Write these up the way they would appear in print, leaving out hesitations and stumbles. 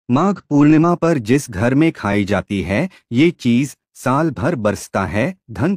माघ पूर्णिमा पर जिस घर में खाई जाती है ये चीज साल भर बरसता है धन।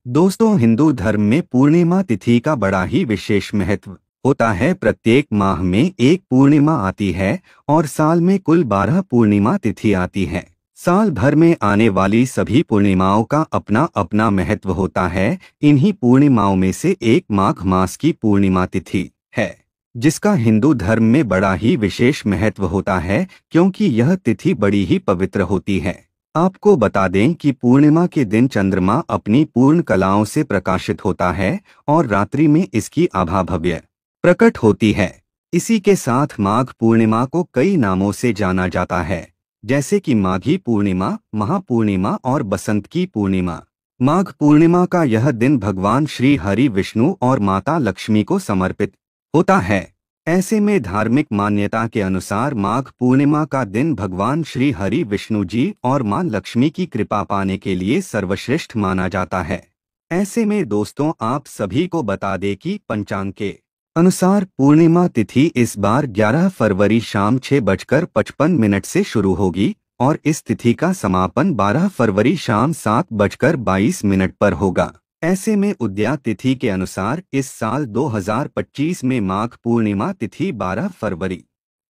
दोस्तों, हिंदू धर्म में पूर्णिमा तिथि का बड़ा ही विशेष महत्व होता है। प्रत्येक माह में एक पूर्णिमा आती है और साल में कुल 12 पूर्णिमा तिथि आती है। साल भर में आने वाली सभी पूर्णिमाओं का अपना अपना महत्व होता है। इन्हीं पूर्णिमाओं में से एक माघ मास की पूर्णिमा तिथि है, जिसका हिंदू धर्म में बड़ा ही विशेष महत्व होता है, क्योंकि यह तिथि बड़ी ही पवित्र होती है। आपको बता दें कि पूर्णिमा के दिन चंद्रमा अपनी पूर्ण कलाओं से प्रकाशित होता है और रात्रि में इसकी आभा भव्य प्रकट होती है। इसी के साथ माघ पूर्णिमा को कई नामों से जाना जाता है, जैसे कि माघी पूर्णिमा, महापूर्णिमा और बसंत की पूर्णिमा। माघ पूर्णिमा का यह दिन भगवान श्री हरि विष्णु और माता लक्ष्मी को समर्पित होता है। ऐसे में धार्मिक मान्यता के अनुसार माघ पूर्णिमा का दिन भगवान श्री हरि विष्णु जी और मां लक्ष्मी की कृपा पाने के लिए सर्वश्रेष्ठ माना जाता है। ऐसे में दोस्तों, आप सभी को बता दें कि पंचांग के अनुसार पूर्णिमा तिथि इस बार 11 फरवरी शाम 6:55 से शुरू होगी और इस तिथि का समापन 12 फरवरी शाम 7:22 पर होगा। ऐसे में उदया तिथि के अनुसार इस साल 2025 में माघ पूर्णिमा तिथि 12 फरवरी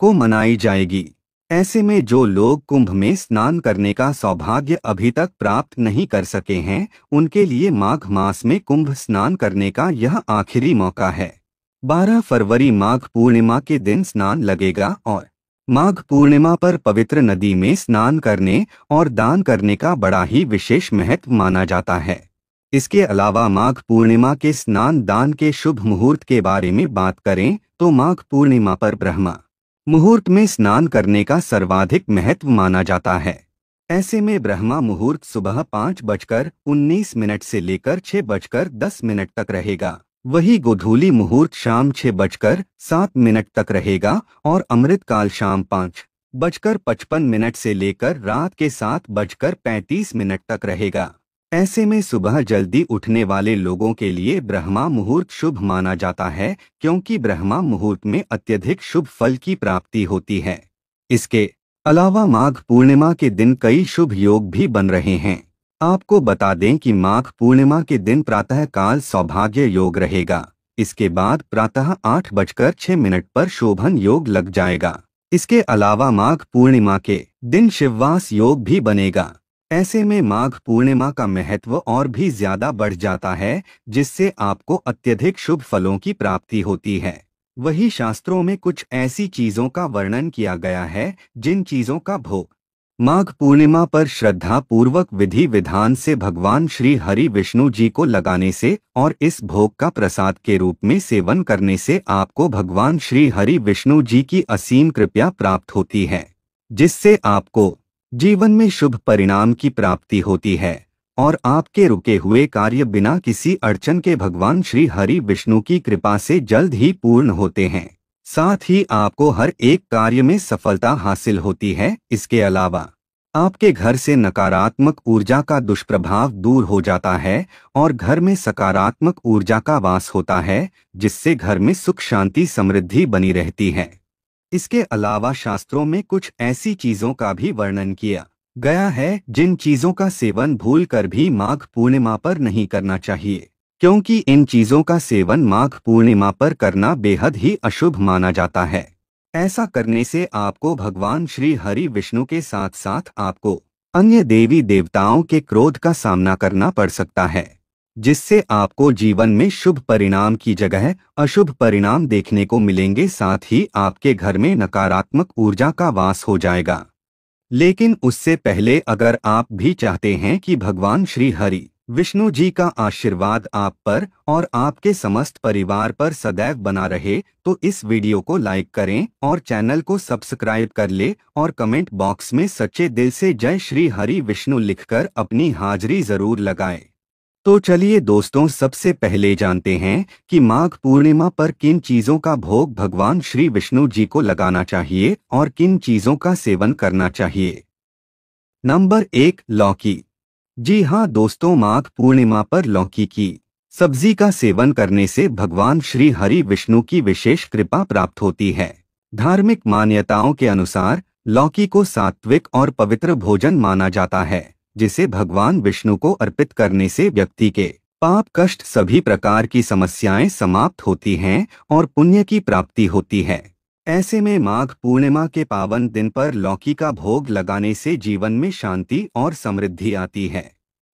को मनाई जाएगी। ऐसे में जो लोग कुंभ में स्नान करने का सौभाग्य अभी तक प्राप्त नहीं कर सके हैं, उनके लिए माघ मास में कुंभ स्नान करने का यह आखिरी मौका है। 12 फरवरी माघ पूर्णिमा के दिन स्नान लगेगा और माघ पूर्णिमा पर पवित्र नदी में स्नान करने और दान करने का बड़ा ही विशेष महत्व माना जाता है। इसके अलावा माघ पूर्णिमा के स्नान दान के शुभ मुहूर्त के बारे में बात करें तो माघ पूर्णिमा पर ब्रह्मा मुहूर्त में स्नान करने का सर्वाधिक महत्व माना जाता है। ऐसे में ब्रह्मा मुहूर्त सुबह 5:19 से लेकर 6:10 तक रहेगा। वही गोधूली मुहूर्त शाम 6:07 तक रहेगा और अमृतकाल शाम 5:55 से लेकर रात के 7:35 तक रहेगा। ऐसे में सुबह जल्दी उठने वाले लोगों के लिए ब्रह्मा मुहूर्त शुभ माना जाता है, क्योंकि ब्रह्मा मुहूर्त में अत्यधिक शुभ फल की प्राप्ति होती है। इसके अलावा माघ पूर्णिमा के दिन कई शुभ योग भी बन रहे हैं। आपको बता दें कि माघ पूर्णिमा के दिन प्रातः काल सौभाग्य योग रहेगा। इसके बाद प्रातः 8:06 पर शोभन योग लग जाएगा। इसके अलावा माघ पूर्णिमा के दिन शिववास योग भी बनेगा। ऐसे में माघ पूर्णिमा का महत्व और भी ज्यादा बढ़ जाता है, जिससे आपको अत्यधिक शुभ फलों की प्राप्ति होती है। वही शास्त्रों में कुछ ऐसी चीजों का वर्णन किया गया है जिन चीजों का भोग माघ पूर्णिमा पर श्रद्धा पूर्वक विधि विधान से भगवान श्री हरि विष्णु जी को लगाने से और इस भोग का प्रसाद के रूप में सेवन करने से आपको भगवान श्री हरि विष्णु जी की असीम कृपा प्राप्त होती है, जिससे आपको जीवन में शुभ परिणाम की प्राप्ति होती है और आपके रुके हुए कार्य बिना किसी अड़चन के भगवान श्री हरि विष्णु की कृपा से जल्द ही पूर्ण होते हैं। साथ ही आपको हर एक कार्य में सफलता हासिल होती है। इसके अलावा आपके घर से नकारात्मक ऊर्जा का दुष्प्रभाव दूर हो जाता है और घर में सकारात्मक ऊर्जा का वास होता है, जिससे घर में सुख शांति समृद्धि बनी रहती है। इसके अलावा शास्त्रों में कुछ ऐसी चीजों का भी वर्णन किया गया है जिन चीजों का सेवन भूलकर भी माघ पूर्णिमा पर नहीं करना चाहिए, क्योंकि इन चीजों का सेवन माघ पूर्णिमा पर करना बेहद ही अशुभ माना जाता है। ऐसा करने से आपको भगवान श्री हरि विष्णु के साथ साथ आपको अन्य देवी देवताओं के क्रोध का सामना करना पड़ सकता है, जिससे आपको जीवन में शुभ परिणाम की जगह अशुभ परिणाम देखने को मिलेंगे। साथ ही आपके घर में नकारात्मक ऊर्जा का वास हो जाएगा। लेकिन उससे पहले अगर आप भी चाहते हैं कि भगवान श्री हरि विष्णु जी का आशीर्वाद आप पर और आपके समस्त परिवार पर सदैव बना रहे, तो इस वीडियो को लाइक करें और चैनल को सब्सक्राइब कर ले और कमेंट बॉक्स में सच्चे दिल से जय श्री हरि विष्णु लिखकर अपनी हाजिरी जरूर लगाएं। तो चलिए दोस्तों, सबसे पहले जानते हैं कि माघ पूर्णिमा पर किन चीजों का भोग भगवान श्री विष्णु जी को लगाना चाहिए और किन चीजों का सेवन करना चाहिए। नंबर 1, लौकी। जी हाँ दोस्तों, माघ पूर्णिमा पर लौकी की सब्जी का सेवन करने से भगवान श्री हरि विष्णु की विशेष कृपा प्राप्त होती है। धार्मिक मान्यताओं के अनुसार लौकी को सात्विक और पवित्र भोजन माना जाता है, जिसे भगवान विष्णु को अर्पित करने से व्यक्ति के पाप कष्ट सभी प्रकार की समस्याएं समाप्त होती हैं और पुण्य की प्राप्ति होती है। ऐसे में माघ पूर्णिमा के पावन दिन पर लौकी का भोग लगाने से जीवन में शांति और समृद्धि आती है।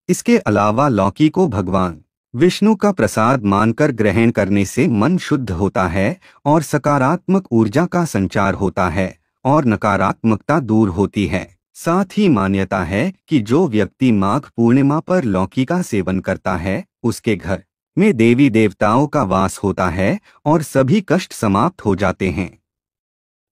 इसके अलावा लौकी को भगवान विष्णु का प्रसाद मानकर ग्रहण करने से मन शुद्ध होता है और सकारात्मक ऊर्जा का संचार होता है और नकारात्मकता दूर होती है। साथ ही मान्यता है कि जो व्यक्ति माघ पूर्णिमा पर लौकी का सेवन करता है, उसके घर में देवी देवताओं का वास होता है और सभी कष्ट समाप्त हो जाते हैं।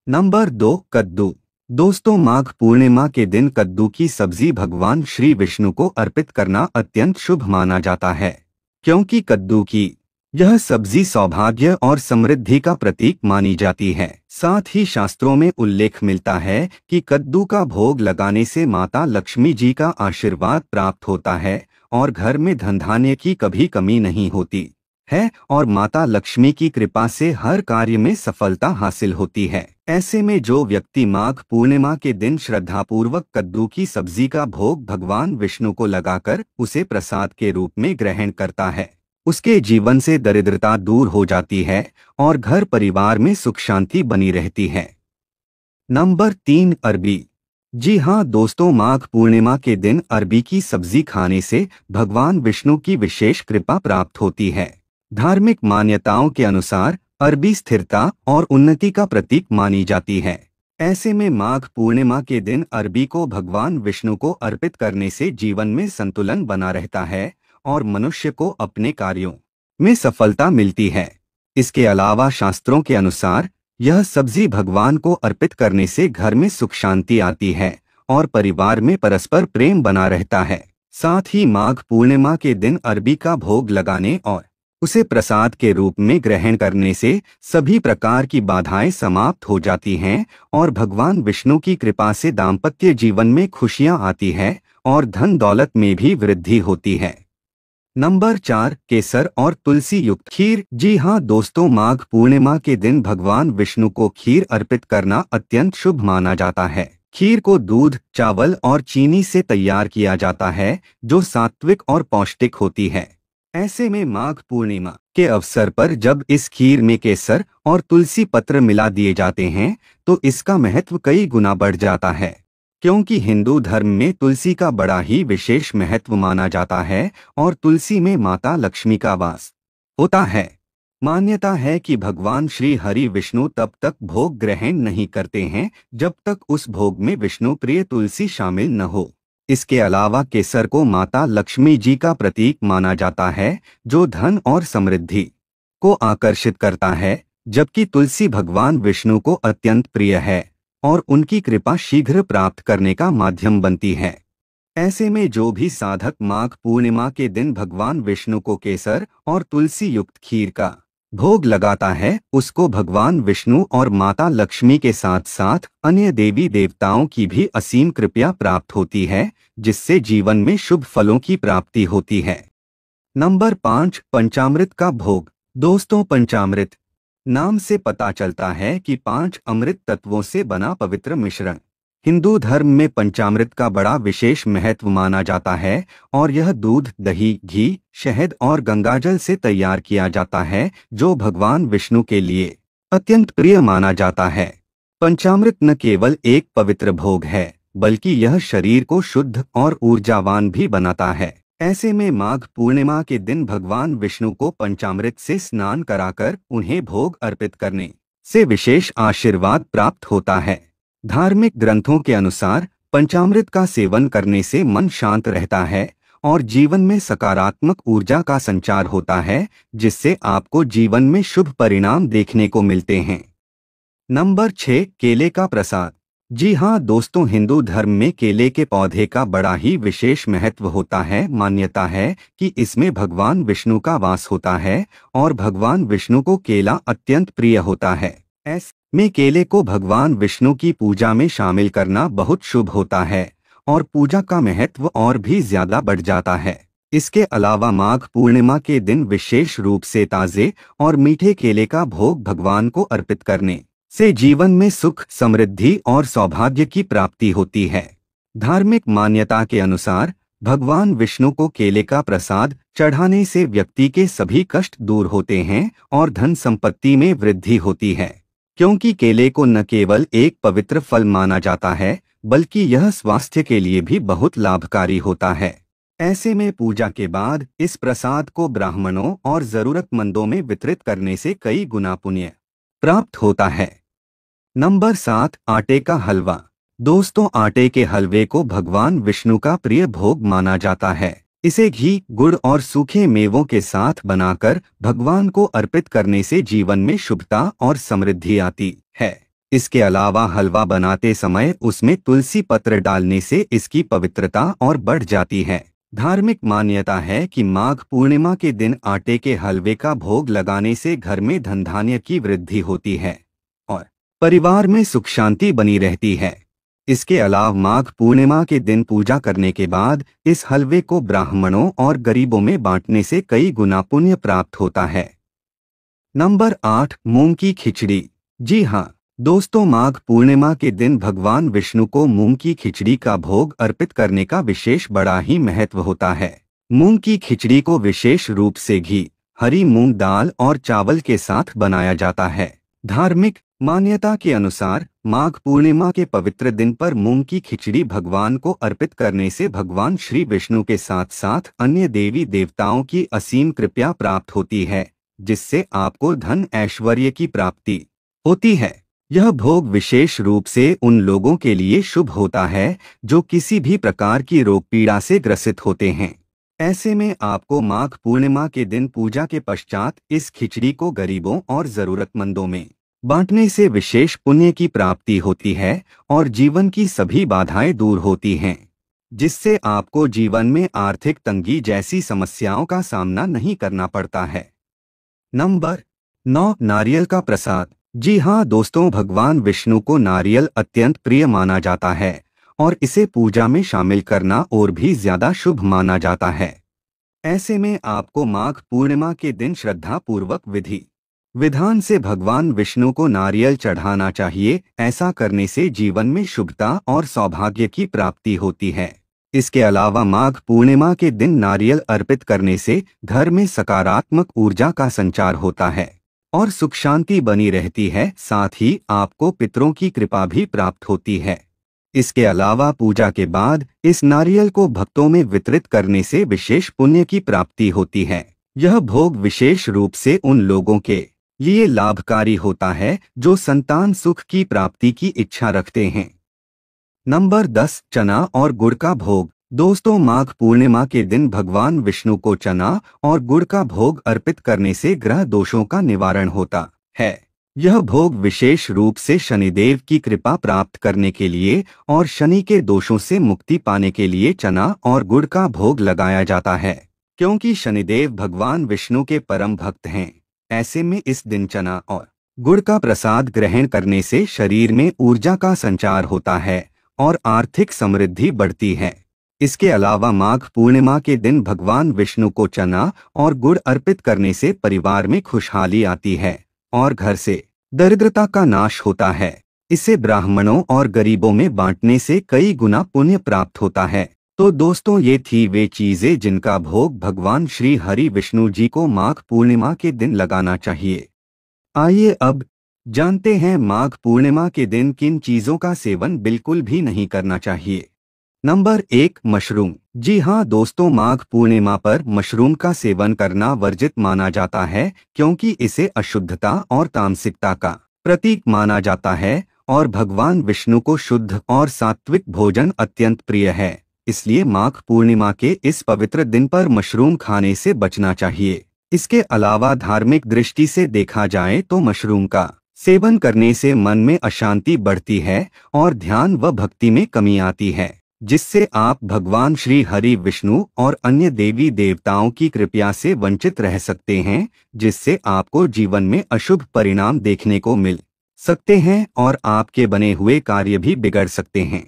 नंबर 2, कद्दू। दोस्तों, माघ पूर्णिमा के दिन कद्दू की सब्जी भगवान श्री विष्णु को अर्पित करना अत्यंत शुभ माना जाता है, क्योंकि कद्दू की यह सब्जी सौभाग्य और समृद्धि का प्रतीक मानी जाती है। साथ ही शास्त्रों में उल्लेख मिलता है कि कद्दू का भोग लगाने से माता लक्ष्मी जी का आशीर्वाद प्राप्त होता है और घर में धन धान्य की कभी कमी नहीं होती है और माता लक्ष्मी की कृपा से हर कार्य में सफलता हासिल होती है। ऐसे में जो व्यक्ति माघ पूर्णिमा के दिन श्रद्धापूर्वक कद्दू की सब्जी का भोग भगवान विष्णु को लगाकर उसे प्रसाद के रूप में ग्रहण करता है, उसके जीवन से दरिद्रता दूर हो जाती है और घर परिवार में सुख शांति बनी रहती है। नंबर 3, अरबी। जी हाँ दोस्तों, माघ पूर्णिमा के दिन अरबी की सब्जी खाने से भगवान विष्णु की विशेष कृपा प्राप्त होती है। धार्मिक मान्यताओं के अनुसार अरबी स्थिरता और उन्नति का प्रतीक मानी जाती है। ऐसे में माघ पूर्णिमा के दिन अरबी को भगवान विष्णु को अर्पित करने से जीवन में संतुलन बना रहता है और मनुष्य को अपने कार्यों में सफलता मिलती है। इसके अलावा शास्त्रों के अनुसार यह सब्जी भगवान को अर्पित करने से घर में सुख शांति आती है और परिवार में परस्पर प्रेम बना रहता है। साथ ही माघ पूर्णिमा के दिन अरबी का भोग लगाने और उसे प्रसाद के रूप में ग्रहण करने से सभी प्रकार की बाधाएं समाप्त हो जाती हैं और भगवान विष्णु की कृपा से दाम्पत्य जीवन में खुशियां आती है और धन दौलत में भी वृद्धि होती है। नंबर 4, केसर और तुलसी युक्त खीर। जी हाँ दोस्तों, माघ पूर्णिमा के दिन भगवान विष्णु को खीर अर्पित करना अत्यंत शुभ माना जाता है। खीर को दूध, चावल और चीनी से तैयार किया जाता है, जो सात्विक और पौष्टिक होती है। ऐसे में माघ पूर्णिमा के अवसर पर जब इस खीर में केसर और तुलसी पत्र मिला दिए जाते हैं तो इसका महत्व कई गुना बढ़ जाता है, क्योंकि हिंदू धर्म में तुलसी का बड़ा ही विशेष महत्व माना जाता है और तुलसी में माता लक्ष्मी का वास होता है। मान्यता है कि भगवान श्री हरि विष्णु तब तक भोग ग्रहण नहीं करते हैं जब तक उस भोग में विष्णु प्रिय तुलसी शामिल न हो। इसके अलावा केसर को माता लक्ष्मी जी का प्रतीक माना जाता है, जो धन और समृद्धि को आकर्षित करता है, जबकि तुलसी भगवान विष्णु को अत्यंत प्रिय है और उनकी कृपा शीघ्र प्राप्त करने का माध्यम बनती है। ऐसे में जो भी साधक माघ पूर्णिमा के दिन भगवान विष्णु को केसर और तुलसी युक्त खीर का भोग लगाता है, उसको भगवान विष्णु और माता लक्ष्मी के साथ साथ अन्य देवी देवताओं की भी असीम कृपा प्राप्त होती है, जिससे जीवन में शुभ फलों की प्राप्ति होती है। नंबर 5, पंचामृत का भोग। दोस्तों, पंचामृत नाम से पता चलता है कि 5 अमृत तत्वों से बना पवित्र मिश्रण। हिंदू धर्म में पंचामृत का बड़ा विशेष महत्व माना जाता है और यह दूध, दही, घी, शहद और गंगाजल से तैयार किया जाता है, जो भगवान विष्णु के लिए अत्यंत प्रिय माना जाता है। पंचामृत न केवल एक पवित्र भोग है, बल्कि यह शरीर को शुद्ध और ऊर्जावान भी बनाता है। ऐसे में माघ पूर्णिमा के दिन भगवान विष्णु को पंचामृत से स्नान कराकर उन्हें भोग अर्पित करने से विशेष आशीर्वाद प्राप्त होता है। धार्मिक ग्रंथों के अनुसार पंचामृत का सेवन करने से मन शांत रहता है और जीवन में सकारात्मक ऊर्जा का संचार होता है, जिससे आपको जीवन में शुभ परिणाम देखने को मिलते हैं। नंबर 6, केले का प्रसाद। जी हाँ दोस्तों, हिंदू धर्म में केले के पौधे का बड़ा ही विशेष महत्व होता है। मान्यता है कि इसमें भगवान विष्णु का वास होता है और भगवान विष्णु को केला अत्यंत प्रिय होता है। ऐसे में केले को भगवान विष्णु की पूजा में शामिल करना बहुत शुभ होता है और पूजा का महत्व और भी ज्यादा बढ़ जाता है। इसके अलावा माघ पूर्णिमा के दिन विशेष रूप से ताजे और मीठे केले का भोग भगवान को अर्पित करने से जीवन में सुख, समृद्धि और सौभाग्य की प्राप्ति होती है। धार्मिक मान्यता के अनुसार भगवान विष्णु को केले का प्रसाद चढ़ाने से व्यक्ति के सभी कष्ट दूर होते हैं और धन संपत्ति में वृद्धि होती है, क्योंकि केले को न केवल एक पवित्र फल माना जाता है बल्कि यह स्वास्थ्य के लिए भी बहुत लाभकारी होता है। ऐसे में पूजा के बाद इस प्रसाद को ब्राह्मणों और जरूरतमंदों में वितरित करने से कई गुना पुण्य प्राप्त होता है। नंबर 7, आटे का हलवा। दोस्तों, आटे के हलवे को भगवान विष्णु का प्रिय भोग माना जाता है। इसे घी, गुड़ और सूखे मेवों के साथ बनाकर भगवान को अर्पित करने से जीवन में शुभता और समृद्धि आती है। इसके अलावा हलवा बनाते समय उसमें तुलसी पत्र डालने से इसकी पवित्रता और बढ़ जाती है। धार्मिक मान्यता है कि माघ पूर्णिमा के दिन आटे के हलवे का भोग लगाने से घर में धन धान्य की वृद्धि होती है और परिवार में सुख शांति बनी रहती है। इसके अलावा माघ पूर्णिमा के दिन पूजा करने के बाद इस हलवे को ब्राह्मणों और गरीबों में बांटने से कई गुना पुण्य प्राप्त होता है। नंबर 8, मूंग की खिचड़ी। जी हाँ दोस्तों, माघ पूर्णिमा के दिन भगवान विष्णु को मूंग की खिचड़ी का भोग अर्पित करने का विशेष बड़ा ही महत्व होता है। मूंग की खिचड़ी को विशेष रूप से घी, हरी मूंग दाल और चावल के साथ बनाया जाता है। धार्मिक मान्यता के अनुसार माघ पूर्णिमा के पवित्र दिन पर मूंग की खिचड़ी भगवान को अर्पित करने से भगवान श्री विष्णु के साथ साथ अन्य देवी देवताओं की असीम कृपा प्राप्त होती है, जिससे आपको धन ऐश्वर्य की प्राप्ति होती है। यह भोग विशेष रूप से उन लोगों के लिए शुभ होता है जो किसी भी प्रकार की रोग पीड़ा से ग्रसित होते हैं। ऐसे में आपको माघ पूर्णिमा के दिन पूजा के पश्चात इस खिचड़ी को गरीबों और जरूरतमंदों में बांटने से विशेष पुण्य की प्राप्ति होती है और जीवन की सभी बाधाएं दूर होती हैं, जिससे आपको जीवन में आर्थिक तंगी जैसी समस्याओं का सामना नहीं करना पड़ता है। नंबर 9, नारियल का प्रसाद। जी हाँ दोस्तों, भगवान विष्णु को नारियल अत्यंत प्रिय माना जाता है और इसे पूजा में शामिल करना और भी ज्यादा शुभ माना जाता है। ऐसे में आपको माघ पूर्णिमा के दिन श्रद्धा पूर्वक विधि विधान से भगवान विष्णु को नारियल चढ़ाना चाहिए। ऐसा करने से जीवन में शुभता और सौभाग्य की प्राप्ति होती है। इसके अलावा माघ पूर्णिमा के दिन नारियल अर्पित करने से घर में सकारात्मक ऊर्जा का संचार होता है और सुख शांति बनी रहती है। साथ ही आपको पितरों की कृपा भी प्राप्त होती है। इसके अलावा पूजा के बाद इस नारियल को भक्तों में वितरित करने से विशेष पुण्य की प्राप्ति होती है। यह भोग विशेष रूप से उन लोगों के लिए लाभकारी होता है जो संतान सुख की प्राप्ति की इच्छा रखते हैं। नंबर 10, चना और गुड़ का भोग। दोस्तों, माघ पूर्णिमा के दिन भगवान विष्णु को चना और गुड़ का भोग अर्पित करने से ग्रह दोषों का निवारण होता है। यह भोग विशेष रूप से शनिदेव की कृपा प्राप्त करने के लिए और शनि के दोषों से मुक्ति पाने के लिए चना और गुड़ का भोग लगाया जाता है, क्योंकि शनिदेव भगवान विष्णु के परम भक्त हैं। ऐसे में इस दिन चना और गुड़ का प्रसाद ग्रहण करने से शरीर में ऊर्जा का संचार होता है और आर्थिक समृद्धि बढ़ती है। इसके अलावा माघ पूर्णिमा के दिन भगवान विष्णु को चना और गुड़ अर्पित करने से परिवार में खुशहाली आती है और घर से दरिद्रता का नाश होता है। इसे ब्राह्मणों और गरीबों में बांटने से कई गुना पुण्य प्राप्त होता है। तो दोस्तों, ये थी वे चीजें जिनका भोग भगवान श्री हरि विष्णु जी को माघ पूर्णिमा के दिन लगाना चाहिए। आइए अब जानते हैं माघ पूर्णिमा के दिन किन चीजों का सेवन बिल्कुल भी नहीं करना चाहिए। Number 1, mushroom. जी हाँ दोस्तों, माघ पूर्णिमा पर मशरूम का सेवन करना वर्जित माना जाता है, क्योंकि इसे अशुद्धता और तामसिकता का प्रतीक माना जाता है और भगवान विष्णु को शुद्ध और सात्विक भोजन अत्यंत प्रिय है। इसलिए माघ पूर्णिमा के इस पवित्र दिन पर मशरूम खाने से बचना चाहिए। इसके अलावा धार्मिक दृष्टि से देखा जाए तो मशरूम का सेवन करने से मन में अशांति बढ़ती है और ध्यान व भक्ति में कमी आती है, जिससे आप भगवान श्री हरि विष्णु और अन्य देवी देवताओं की कृपा से वंचित रह सकते हैं, जिससे आपको जीवन में अशुभ परिणाम देखने को मिल सकते हैं और आपके बने हुए कार्य भी बिगड़ सकते हैं।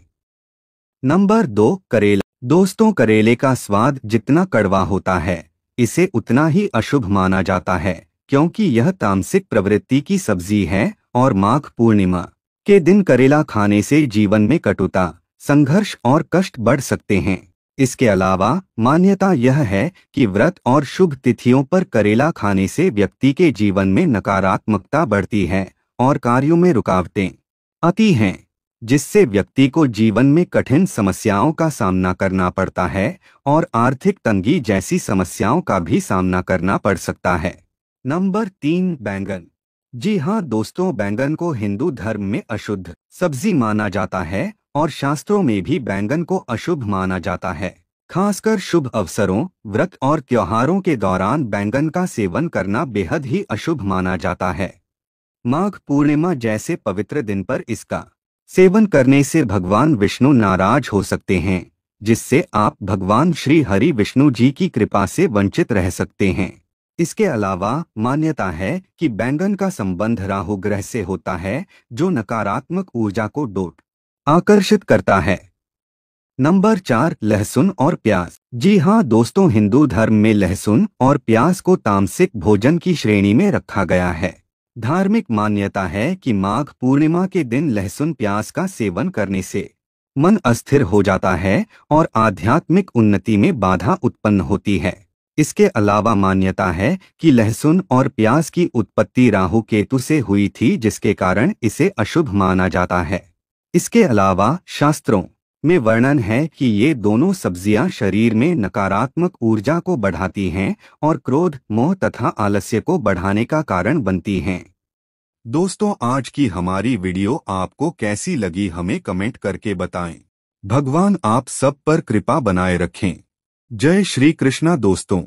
नंबर 2, करेला। दोस्तों, करेले का स्वाद जितना कड़वा होता है, इसे उतना ही अशुभ माना जाता है, क्योंकि यह तामसिक प्रवृत्ति की सब्जी है और माघ पूर्णिमा के दिन करेला खाने से जीवन में कटुता, संघर्ष और कष्ट बढ़ सकते हैं। इसके अलावा मान्यता यह है कि व्रत और शुभ तिथियों पर करेला खाने से व्यक्ति के जीवन में नकारात्मकता बढ़ती है और कार्यों में रुकावटें आती हैं, जिससे व्यक्ति को जीवन में कठिन समस्याओं का सामना करना पड़ता है और आर्थिक तंगी जैसी समस्याओं का भी सामना करना पड़ सकता है। नंबर 3, बैंगन। जी हाँ दोस्तों, बैंगन को हिंदू धर्म में अशुद्ध सब्जी माना जाता है और शास्त्रों में भी बैंगन को अशुभ माना जाता है। खासकर शुभ अवसरों, व्रत और त्योहारों के दौरान बैंगन का सेवन करना बेहद ही अशुभ माना जाता है। माघ पूर्णिमा जैसे पवित्र दिन पर इसका सेवन करने से भगवान विष्णु नाराज हो सकते हैं, जिससे आप भगवान श्री हरि विष्णु जी की कृपा से वंचित रह सकते हैं। इसके अलावा मान्यता है कि बैंगन का संबंध राहु ग्रह से होता है, जो नकारात्मक ऊर्जा को आकर्षित करता है। नंबर 4, लहसुन और प्याज। जी हाँ दोस्तों, हिंदू धर्म में लहसुन और प्याज को तामसिक भोजन की श्रेणी में रखा गया है। धार्मिक मान्यता है कि माघ पूर्णिमा के दिन लहसुन प्याज का सेवन करने से मन अस्थिर हो जाता है और आध्यात्मिक उन्नति में बाधा उत्पन्न होती है। इसके अलावा मान्यता है कि लहसुन और प्याज की उत्पत्ति राहु केतु से हुई थी, जिसके कारण इसे अशुभ माना जाता है। इसके अलावा शास्त्रों में वर्णन है कि ये दोनों सब्जियां शरीर में नकारात्मक ऊर्जा को बढ़ाती हैं और क्रोध, मोह तथा आलस्य को बढ़ाने का कारण बनती हैं। दोस्तों, आज की हमारी वीडियो आपको कैसी लगी हमें कमेंट करके बताएं। भगवान आप सब पर कृपा बनाए रखें। जय श्री कृष्णा दोस्तों।